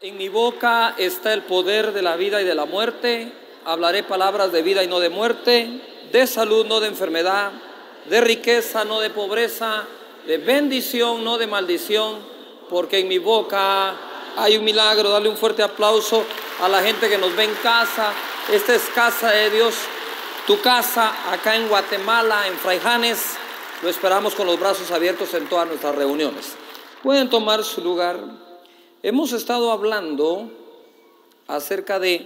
En mi boca está el poder de la vida y de la muerte. Hablaré palabras de vida y no de muerte, de salud, no de enfermedad, de riqueza, no de pobreza, de bendición, no de maldición, porque en mi boca hay un milagro. Dale un fuerte aplauso a la gente que nos ve en casa. Esta es casa de Dios, tu casa, acá en Guatemala, en Fraijanes. Lo esperamos con los brazos abiertos en todas nuestras reuniones. Pueden tomar su lugar. Hemos estado hablando acerca de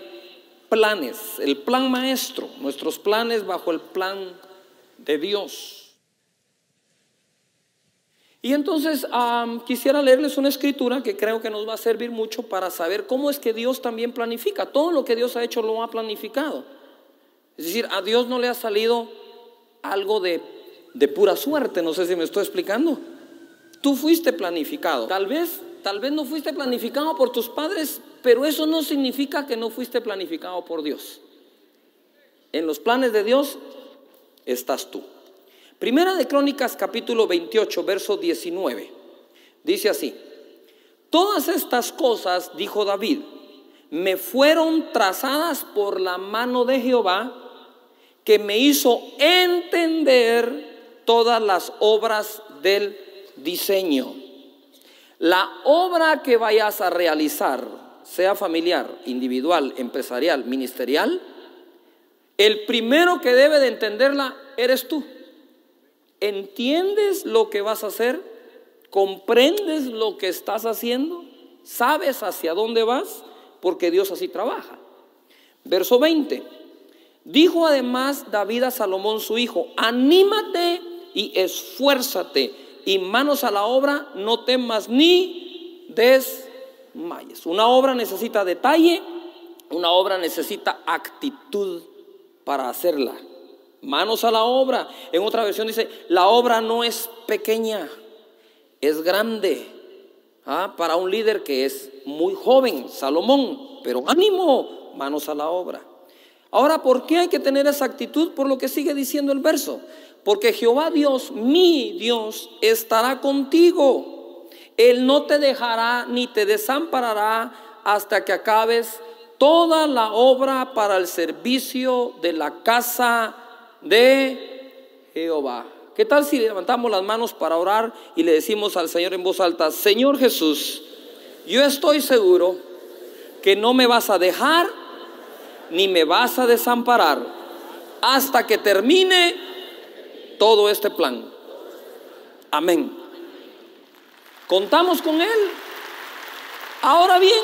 planes, el plan maestro, nuestros planes bajo el plan de Dios. Y entonces quisiera leerles una escritura que creo que nos va a servir mucho para saber cómo es que Dios también planifica. Todo lo que Dios ha hecho lo ha planificado. Es decir, a Dios no le ha salido algo de pura suerte. No sé si me estoy explicando. Tú fuiste planificado. Tal vez no fuiste planificado por tus padres, pero eso no significa que no fuiste planificado por Dios. En los planes de Dios estás tú. Primera de Crónicas capítulo 28, verso 19. Dice así: todas estas cosas, dijo David, me fueron trazadas por la mano de Jehová, que me hizo entender todas las obras del diseño. La obra que vayas a realizar, sea familiar, individual, empresarial, ministerial, el primero que debe de entenderla eres tú. ¿Entiendes lo que vas a hacer? ¿Comprendes lo que estás haciendo? ¿Sabes hacia dónde vas? Porque Dios así trabaja. Verso 20. Dijo además David a Salomón su hijo: anímate y esfuérzate, y manos a la obra, no temas ni desmayes. Una obra necesita detalle, una obra necesita actitud para hacerla. Manos a la obra. En otra versión dice: la obra no es pequeña, es grande. Para un líder que es muy joven, Salomón, pero ánimo, manos a la obra. Ahora, ¿por qué hay que tener esa actitud? Por lo que sigue diciendo el verso: porque Jehová Dios, mi Dios, estará contigo. Él no te dejará ni te desamparará hasta que acabes toda la obra para el servicio de la casa de Jehová. ¿Qué tal si levantamos las manos para orar y le decimos al Señor en voz alta: Señor Jesús, yo estoy seguro que no me vas a dejar ni me vas a desamparar hasta que termine todo este plan. Amén. Contamos con Él. Ahora bien,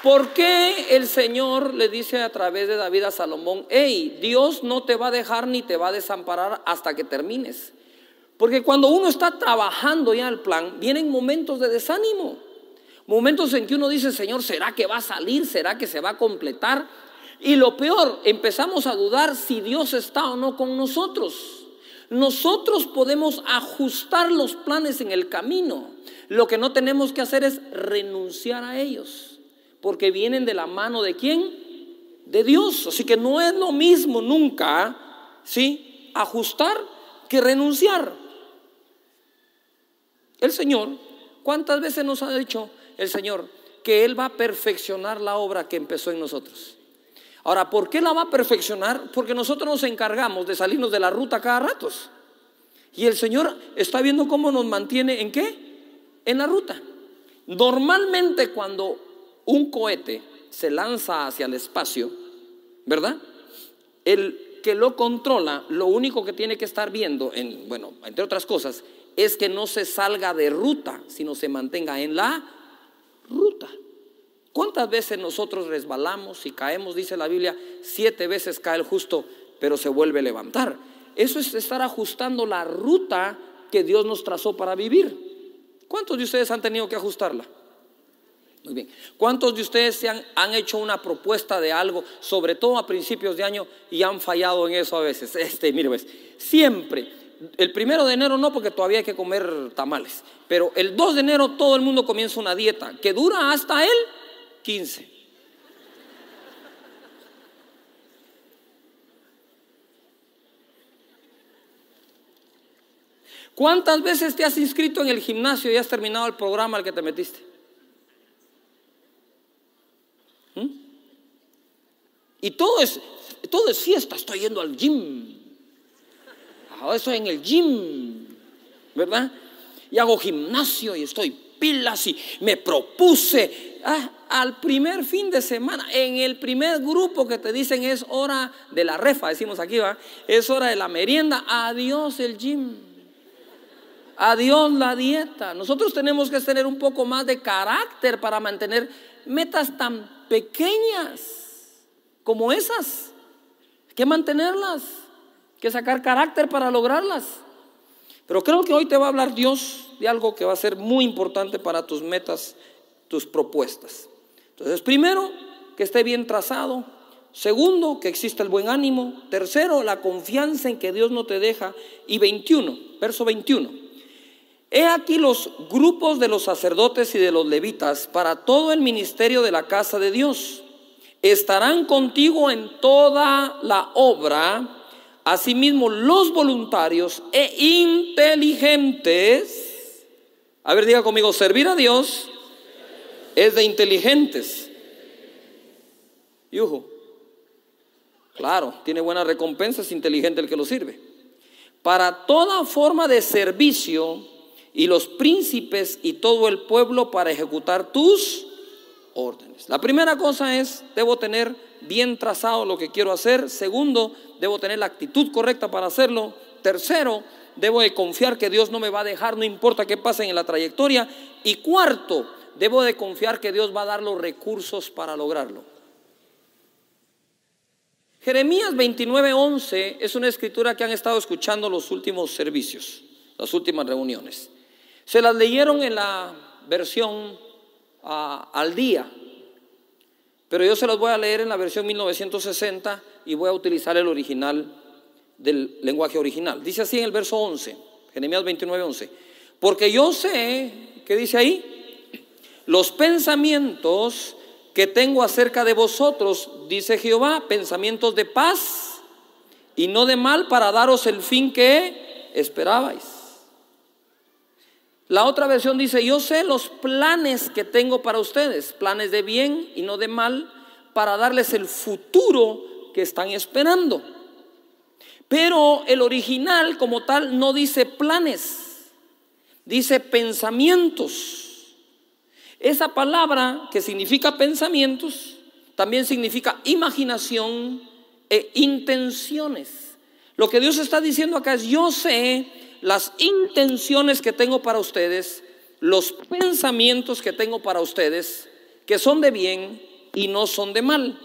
¿por qué el Señor le dice a través de David a Salomón: hey, Dios no te va a dejar ni te va a desamparar hasta que termines? Porque cuando uno está trabajando ya el plan, vienen momentos de desánimo, momentos en que uno dice: Señor, ¿será que va a salir? ¿Será que se va a completar? Y lo peor, empezamos a dudar si Dios está o no con nosotros. Nosotros podemos ajustar los planes en el camino. Lo que no tenemos que hacer es renunciar a ellos, porque vienen de la mano ¿de quién? De Dios. Así que no es lo mismo nunca, ¿sí?, ajustar que renunciar. El Señor, ¿cuántas veces nos ha dicho el Señor que Él va a perfeccionar la obra que empezó en nosotros? Ahora, ¿por qué la va a perfeccionar? Porque nosotros nos encargamos de salirnos de la ruta cada rato. Y el Señor está viendo cómo nos mantiene ¿en qué? En la ruta. Normalmente cuando un cohete se lanza hacia el espacio, ¿verdad? El que lo controla, lo único que tiene que estar viendo, entre otras cosas, es que no se salga de ruta, sino se mantenga en la ruta. ¿Cuántas veces nosotros resbalamos y caemos? Dice la Biblia: 7 veces cae el justo, pero se vuelve a levantar. Eso es estar ajustando la ruta que Dios nos trazó para vivir. ¿Cuántos de ustedes han tenido que ajustarla? Muy bien. ¿Cuántos de ustedes han hecho una propuesta de algo, sobre todo a principios de año, y han fallado en eso a veces? Mire, pues, siempre, el 1 de enero no, porque todavía hay que comer tamales, pero el 2 de enero todo el mundo comienza una dieta que dura hasta el 15. ¿Cuántas veces te has inscrito en el gimnasio y has terminado el programa al que te metiste? Y todo es fiesta. Estoy yendo al gym. Ahora estoy en el gym, ¿verdad? Y hago gimnasio y estoy pilas y me propuse. Al primer fin de semana, en el primer grupo que te dicen es hora de la refa, decimos aquí, ¿va? Es hora de la merienda. Adiós el gym. Adiós la dieta. Nosotros tenemos que tener un poco más de carácter para mantener metas tan pequeñas como esas. Hay que mantenerlas, hay que sacar carácter para lograrlas. Pero creo que hoy te va a hablar Dios de algo que va a ser muy importante para tus metas, tus propuestas. Entonces, primero, que esté bien trazado. Segundo, que exista el buen ánimo. Tercero, la confianza en que Dios no te deja. Y 21, verso 21. He aquí los grupos de los sacerdotes y de los levitas para todo el ministerio de la casa de Dios. Estarán contigo en toda la obra. Asimismo, los voluntarios e inteligentes. A ver, diga conmigo, servir a Dios es de inteligentes. Yujo. Claro, tiene buena recompensa, es inteligente el que lo sirve. Para toda forma de servicio, y los príncipes y todo el pueblo para ejecutar tus órdenes. La primera cosa es, debo tener bien trazado lo que quiero hacer. Segundo, debo tener la actitud correcta para hacerlo. Tercero, debo de confiar que Dios no me va a dejar, no importa qué pase en la trayectoria. Y cuarto, debo de confiar que Dios va a dar los recursos para lograrlo. Jeremías 29:11 es una escritura que han estado escuchando los últimos servicios, las últimas reuniones. Se las leyeron en la versión al día, pero yo se las voy a leer en la versión 1960 y voy a utilizar el original del lenguaje original. Dice así en el verso 11, Jeremías 29:11. Porque yo sé, ¿qué dice ahí? Los pensamientos que tengo acerca de vosotros, dice Jehová, pensamientos de paz y no de mal, para daros el fin que esperabais. La otra versión dice, yo sé los planes que tengo para ustedes, planes de bien y no de mal, para darles el futuro que están esperando. Pero el original como tal no dice planes, dice pensamientos. Esa palabra que significa pensamientos también significa imaginación e intenciones. Lo que Dios está diciendo acá es, yo sé las intenciones que tengo para ustedes, los pensamientos que tengo para ustedes, que son de bien y no son de mal.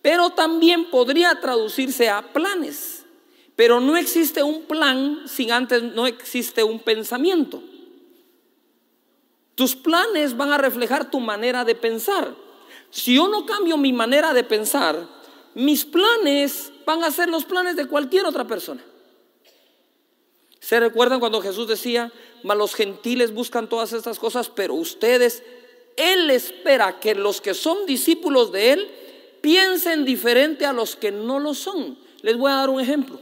Pero también podría traducirse a planes. Pero no existe un plan sin antes no existe un pensamiento. Tus planes van a reflejar tu manera de pensar. Si yo no cambio mi manera de pensar, mis planes van a ser los planes de cualquier otra persona. ¿Se recuerdan cuando Jesús decía, mas los gentiles buscan todas estas cosas, pero ustedes, Él espera que los que son discípulos de Él piensen diferente a los que no lo son? Les voy a dar un ejemplo.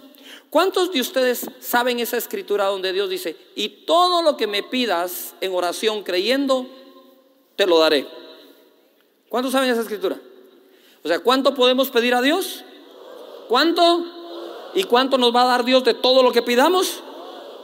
¿Cuántos de ustedes saben esa escritura donde Dios dice, y todo lo que me pidas en oración creyendo, te lo daré? ¿Cuántos saben esa escritura? O sea, ¿cuánto podemos pedir a Dios? ¿Cuánto? ¿Y cuánto nos va a dar Dios de todo lo que pidamos?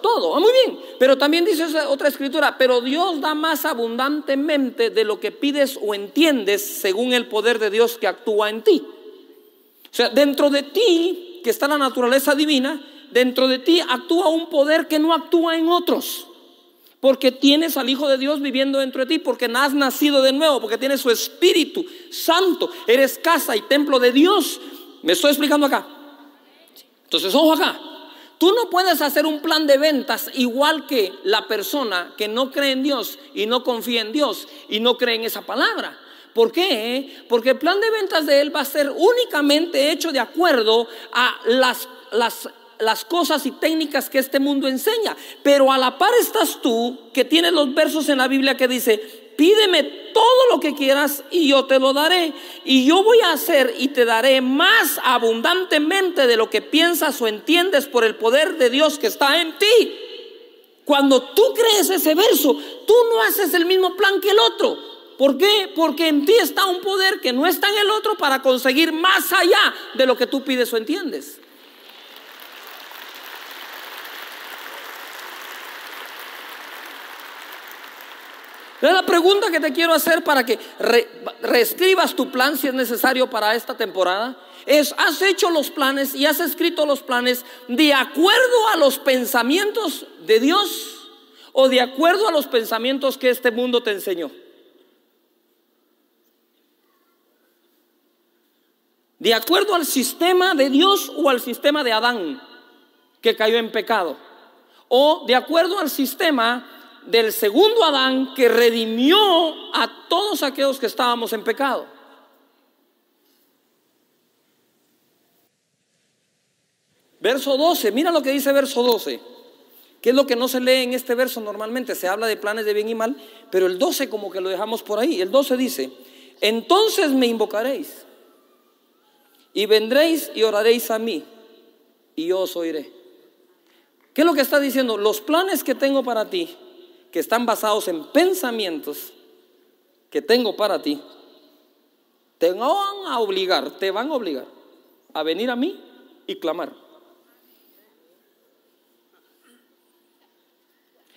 Todo, muy bien. Pero también dice otra escritura, pero Dios da más abundantemente de lo que pides o entiendes según el poder de Dios que actúa en ti. O sea, dentro de ti, que está la naturaleza divina, dentro de ti actúa un poder que no actúa en otros. Porque tienes al Hijo de Dios viviendo dentro de ti, porque has nacido de nuevo, porque tienes su Espíritu Santo, eres casa y templo de Dios. ¿Me estoy explicando acá? Entonces, ojo acá. Tú no puedes hacer un plan de ventas igual que la persona que no cree en Dios y no confía en Dios y no cree en esa palabra. ¿Por qué? Porque el plan de ventas de él va a ser únicamente hecho de acuerdo a las cosas y técnicas que este mundo enseña. Pero a la par estás tú, que tienes los versos en la Biblia que dice, pídeme todo lo que quieras y yo te lo daré. Y yo voy a hacer y te daré más abundantemente de lo que piensas o entiendes por el poder de Dios que está en ti. Cuando tú crees ese verso, tú no haces el mismo plan que el otro. ¿Por qué? Porque en ti está un poder que no está en el otro para conseguir más allá de lo que tú pides o entiendes. La pregunta que te quiero hacer para que reescribas tu plan, si es necesario, para esta temporada es: ¿has hecho los planes y has escrito los planes de acuerdo a los pensamientos de Dios o de acuerdo a los pensamientos que este mundo te enseñó? ¿De acuerdo al sistema de Dios o al sistema de Adán, que cayó en pecado? ¿O de acuerdo al sistema del segundo Adán, que redimió a todos aquellos que estábamos en pecado? Verso 12, mira lo que dice verso 12, que es lo que no se lee en este verso normalmente. Se habla de planes de bien y mal, pero el 12 como que lo dejamos por ahí. El 12 dice: entonces me invocaréis y vendréis y oraréis a mí y yo os oiré. ¿Qué es lo que está diciendo? Los planes que tengo para ti, que están basados en pensamientos que tengo para ti, te van a obligar a venir a mí y clamar.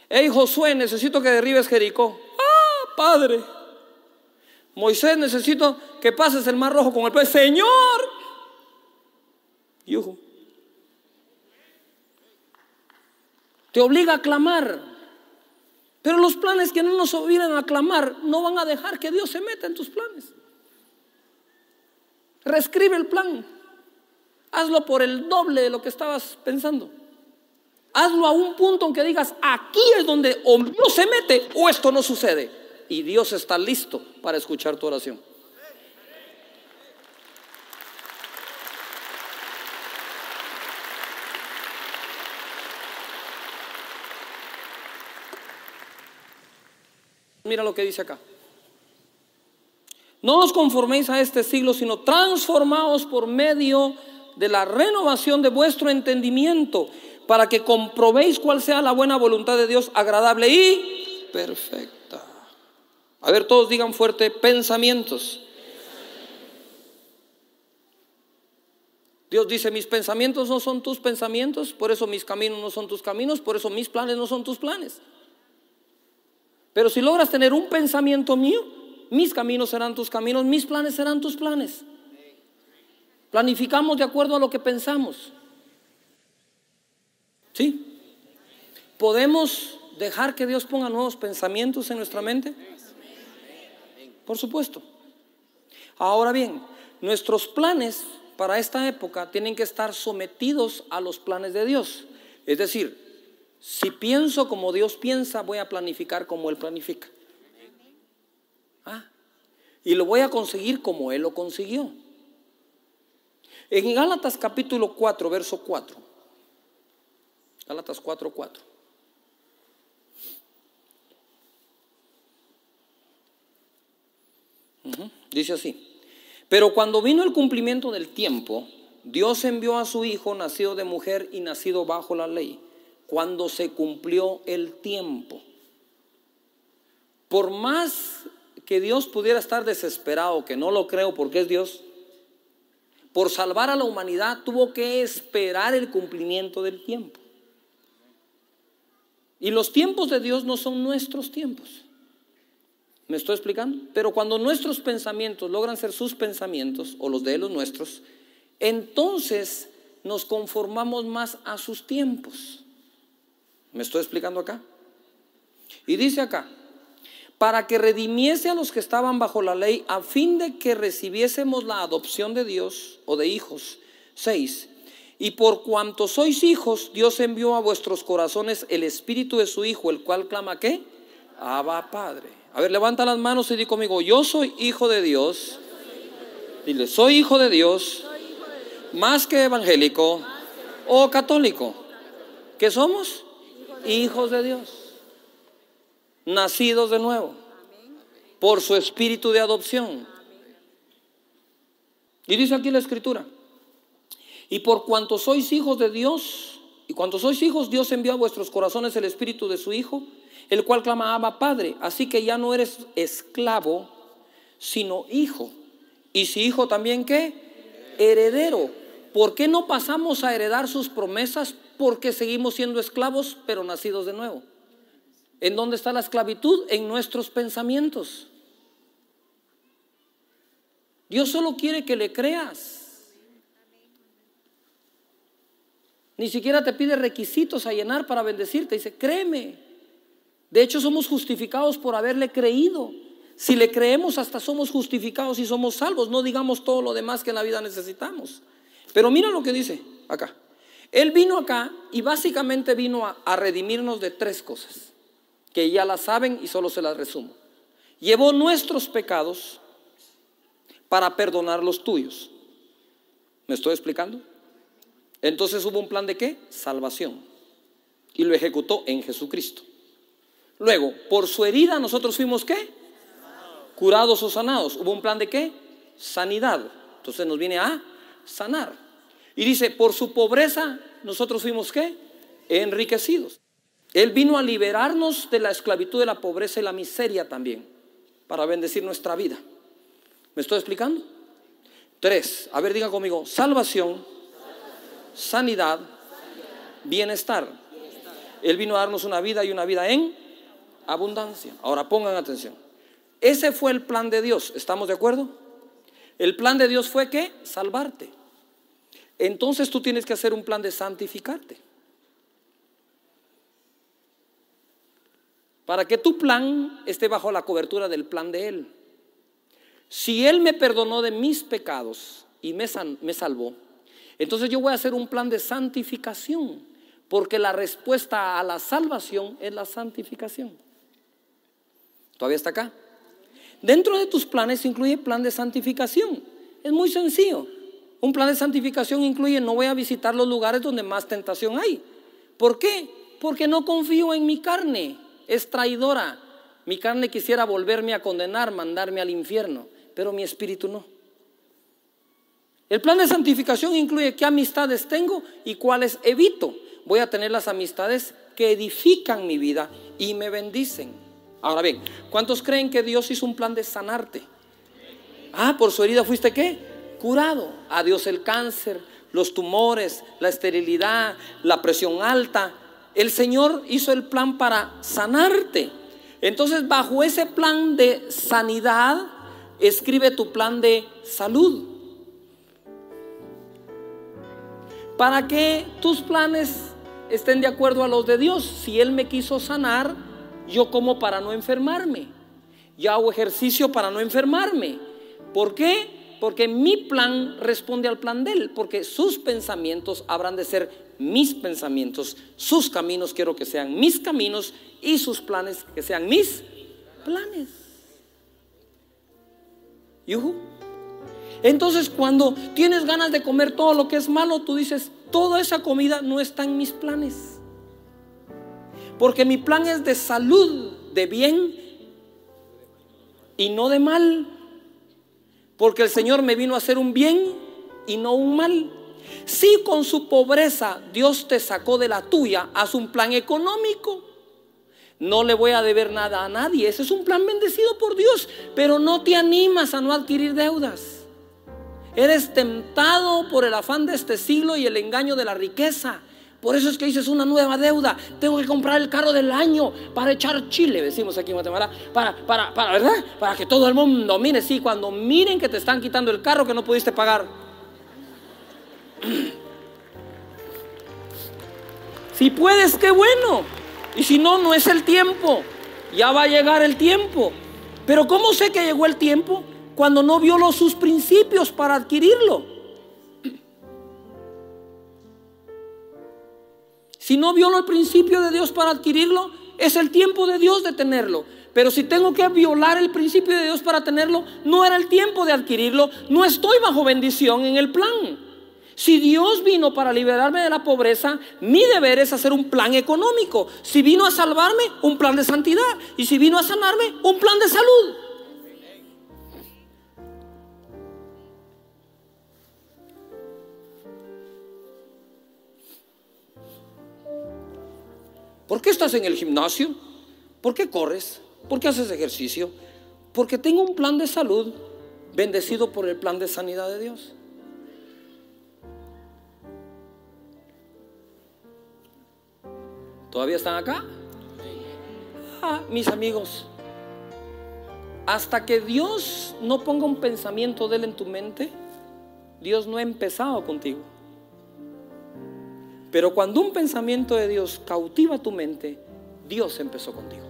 Hey Josué, necesito que derribes Jericó. Ah, Padre. Moisés, necesito que pases el mar rojo con el pez. Señor. Yuhu. Te obliga a clamar. Pero los planes que no nos obligan a clamar no van a dejar que Dios se meta en tus planes. Reescribe el plan. Hazlo por el doble de lo que estabas pensando. Hazlo a un punto en que digas: aquí es donde o Dios se mete o esto no sucede. Y Dios está listo para escuchar tu oración. Mira lo que dice acá: no os conforméis a este siglo, sino transformaos por medio de la renovación de vuestro entendimiento, para que comprobéis cuál sea la buena voluntad de Dios, agradable y perfecta. A ver, todos digan fuerte: pensamientos. Dios dice: mis pensamientos no son tus pensamientos, por eso mis caminos no son tus caminos, por eso mis planes no son tus planes. Pero si logras tener un pensamiento mío, mis caminos serán tus caminos, mis planes serán tus planes. Planificamos de acuerdo a lo que pensamos. ¿Sí? ¿Podemos dejar que Dios ponga nuevos pensamientos en nuestra mente? Por supuesto. Ahora bien, nuestros planes para esta época tienen que estar sometidos a los planes de Dios. Es decir, si pienso como Dios piensa, voy a planificar como Él planifica. Y lo voy a conseguir como Él lo consiguió. En Gálatas capítulo 4, verso 4. Gálatas 4, 4. Dice así: pero cuando vino el cumplimiento del tiempo, Dios envió a su Hijo, nacido de mujer y nacido bajo la ley. Cuando se cumplió el tiempo. Por más que Dios pudiera estar desesperado, que no lo creo porque es Dios, por salvar a la humanidad tuvo que esperar el cumplimiento del tiempo. Y los tiempos de Dios no son nuestros tiempos. ¿Me estoy explicando? Pero cuando nuestros pensamientos logran ser sus pensamientos o los de los nuestros, entonces nos conformamos más a sus tiempos. ¿Me estoy explicando acá? Y dice acá: para que redimiese a los que estaban bajo la ley, a fin de que recibiésemos la adopción de Dios o de hijos. 6. Y por cuanto sois hijos, Dios envió a vuestros corazones el espíritu de su Hijo, el cual clama ¿qué? Abba, Padre. A ver, levanta las manos y di conmigo: yo soy hijo de Dios. Dile: soy hijo de Dios, más que evangélico o católico. ¿Qué somos? Hijos de Dios, nacidos de nuevo por su espíritu de adopción. Y dice aquí la escritura: y por cuanto sois hijos de Dios, y cuanto sois hijos, Dios envió a vuestros corazones el espíritu de su Hijo, el cual clama Abba Padre. Así que ya no eres esclavo, sino hijo. Y si hijo, también ¿qué? Heredero. ¿Por qué no pasamos a heredar sus promesas? Porque seguimos siendo esclavos, pero nacidos de nuevo. ¿En dónde está la esclavitud? En nuestros pensamientos. Dios solo quiere que le creas. Ni siquiera te pide requisitos a llenar para bendecirte. Dice, créeme. De hecho, somos justificados por haberle creído. Si le creemos, hasta somos justificados y somos salvos. No digamos todo lo demás que en la vida necesitamos. Pero mira lo que dice acá. Él vino acá y básicamente vino a redimirnos de 3 cosas, que ya las saben y solo se las resumo. Llevó nuestros pecados para perdonar los tuyos. ¿Me estoy explicando? Entonces hubo un plan de ¿qué? Salvación. Y lo ejecutó en Jesucristo. Luego, por su herida nosotros fuimos ¿qué? Curados o sanados. Hubo un plan de ¿qué? Sanidad. Entonces nos viene a sanar. Y dice, por su pobreza nosotros fuimos ¿qué? Enriquecidos. Él vino a liberarnos de la esclavitud, de la pobreza y la miseria también, para bendecir nuestra vida. ¿Me estoy explicando? 3, a ver, diga conmigo: salvación, sanidad, bienestar. Él vino a darnos una vida y una vida en abundancia. Ahora pongan atención. Ese fue el plan de Dios, ¿estamos de acuerdo? El plan de Dios fue ¿qué? Salvarte. Entonces tú tienes que hacer un plan de santificarte, para que tu plan esté bajo la cobertura del plan de Él. Si Él me perdonó de mis pecados y me salvó, entonces yo voy a hacer un plan de santificación, porque la respuesta a la salvación es la santificación. ¿Todavía está acá? Dentro de tus planes incluye plan de santificación. Es muy sencillo. Un plan de santificación incluye: no voy a visitar los lugares donde más tentación hay. ¿Por qué? Porque no confío en mi carne. Es traidora. Mi carne quisiera volverme a condenar, mandarme al infierno, pero mi espíritu no. El plan de santificación incluye qué amistades tengo y cuáles evito. Voy a tener las amistades que edifican mi vida y me bendicen. Ahora bien, ¿cuántos creen que Dios hizo un plan de sanarte? Por su herida fuiste ¿qué? Curado. Adiós el cáncer, los tumores, la esterilidad, la presión alta. El Señor hizo el plan para sanarte. Entonces, bajo ese plan de sanidad, escribe tu plan de salud, para que tus planes estén de acuerdo a los de Dios. Si Él me quiso sanar, yo como para no enfermarme, yo hago ejercicio para no enfermarme. ¿Por qué? Porque mi plan responde al plan de Él, porque sus pensamientos habrán de ser mis pensamientos, sus caminos quiero que sean mis caminos y sus planes que sean mis planes. ¿Yuhu? Entonces, cuando tienes ganas de comer todo lo que es malo, tú dices: toda esa comida no está en mis planes, porque mi plan es de salud, de bien y no de mal. Porque el Señor me vino a hacer un bien y no un mal. Si con su pobreza Dios te sacó de la tuya, haz un plan económico. No le voy a deber nada a nadie. Ese es un plan bendecido por Dios. Pero no te animas a no adquirir deudas. Eres tentado por el afán de este siglo y el engaño de la riqueza. Por eso es que dices: una nueva deuda. Tengo que comprar el carro del año para echar chile, decimos aquí en Guatemala, para ¿verdad? Para que todo el mundo mire. Sí, cuando miren que te están quitando el carro que no pudiste pagar. Si puedes, qué bueno. Y si no, no es el tiempo. Ya va a llegar el tiempo. Pero ¿cómo sé que llegó el tiempo? Cuando no violó sus principios para adquirirlo. Si no violo el principio de Dios para adquirirlo, es el tiempo de Dios de tenerlo. Pero si tengo que violar el principio de Dios para tenerlo, no era el tiempo de adquirirlo. No estoy bajo bendición en el plan. Si Dios vino para liberarme de la pobreza, mi deber es hacer un plan económico. Si vino a salvarme, un plan de santidad. Y si vino a sanarme, un plan de salud. ¿Por qué estás en el gimnasio? ¿Por qué corres? ¿Por qué haces ejercicio? Porque tengo un plan de salud bendecido por el plan de sanidad de Dios. ¿Todavía están acá? Mis amigos, hasta que Dios no ponga un pensamiento de Él en tu mente, Dios no ha empezado contigo. Pero cuando un pensamiento de Dios cautiva tu mente, Dios empezó contigo.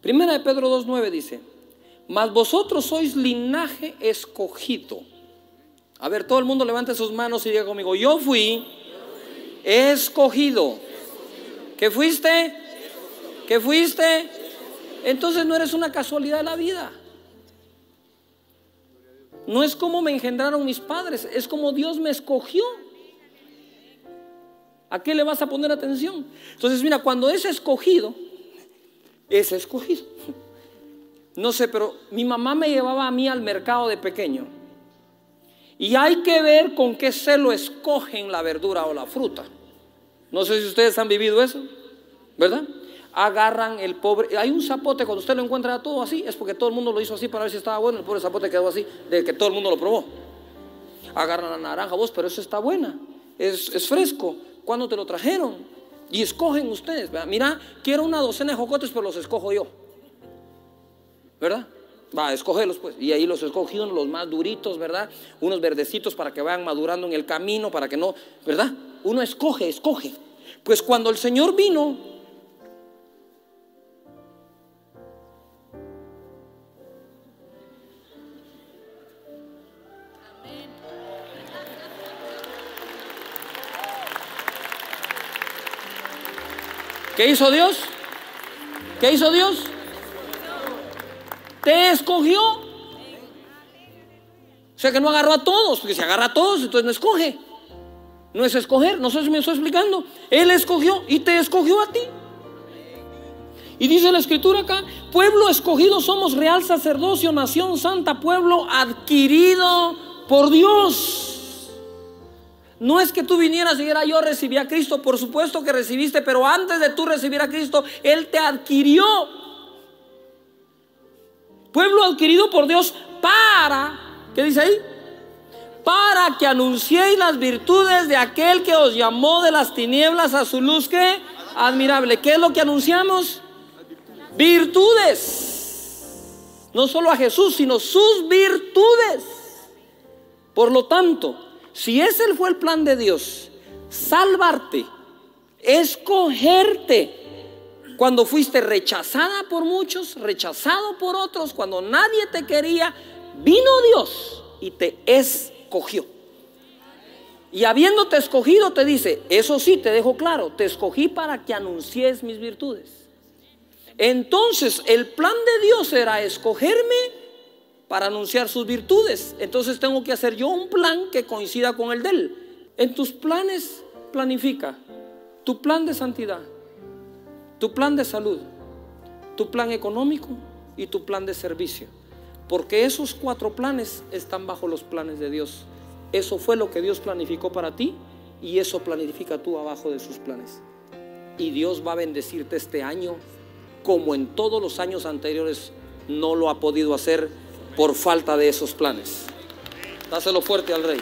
Primera de Pedro 2:9 dice: mas vosotros sois linaje escogido. A ver, todo el mundo levante sus manos y diga conmigo: yo fui escogido. ¿Qué fuiste? ¿Qué fuiste? Entonces no eres una casualidad de la vida. No es como me engendraron mis padres, es como Dios me escogió. ¿A qué le vas a poner atención? Entonces mira, cuando es escogido, es escogido. No sé, pero mi mamá me llevaba a mí al mercado de pequeño. Y hay que ver con qué celo escogen la verdura o la fruta. No sé si ustedes han vivido eso, ¿verdad? Agarran el pobre, hay un zapote, cuando usted lo encuentra todo así, es porque todo el mundo lo hizo así para ver si estaba bueno. El pobre zapote quedó así, de que todo el mundo lo probó. Agarran la naranja, vos, pero eso está buena, es fresco. ¿Cuándo te lo trajeron? Y escogen ustedes, ¿verdad? Mira, quiero una docena de jocotes, pero los escojo yo, ¿verdad? Va, escógelos pues. Y ahí los escogí, los más duritos, ¿verdad? Unos verdecitos para que vayan madurando en el camino, para que no, ¿verdad? Uno escoge. Pues cuando el Señor vino, ¿qué hizo Dios? ¿Qué hizo Dios? Te escogió. O sea que no agarró a todos, porque si agarra a todos, entonces no escoge. No es escoger, no sé si me estoy explicando. Él escogió y te escogió a ti. Y dice la escritura acá: pueblo escogido somos, real sacerdocio, nación santa, pueblo adquirido por Dios. No es que tú vinieras y dijeras: yo recibí a Cristo. Por supuesto que recibiste, pero antes de tú recibir a Cristo, Él te adquirió. Pueblo adquirido por Dios para, ¿qué dice ahí? Para que anunciéis las virtudes de aquel que os llamó de las tinieblas a su luz, ¿qué? Admirable. ¿Qué es lo que anunciamos? Virtudes. No solo a Jesús, sino sus virtudes. Por lo tanto, si ese fue el plan de Dios, salvarte, escogerte, cuando fuiste rechazada por muchos, rechazado por otros, cuando nadie te quería, vino Dios y te escogió. Y habiéndote escogido, te dice: eso sí, te dejo claro, te escogí para que anuncies mis virtudes. Entonces el plan de Dios era escogerme para anunciar sus virtudes. Entonces tengo que hacer yo un plan que coincida con el de Él. En tus planes planifica tu plan de santidad, tu plan de salud, tu plan económico y tu plan de servicio. Porque esos 4 planes están bajo los planes de Dios. Eso fue lo que Dios planificó para ti, y eso planifica tú abajo de sus planes. Y Dios va a bendecirte este año como en todos los años anteriores no lo ha podido hacer por falta de esos planes. Dáselo fuerte al Rey.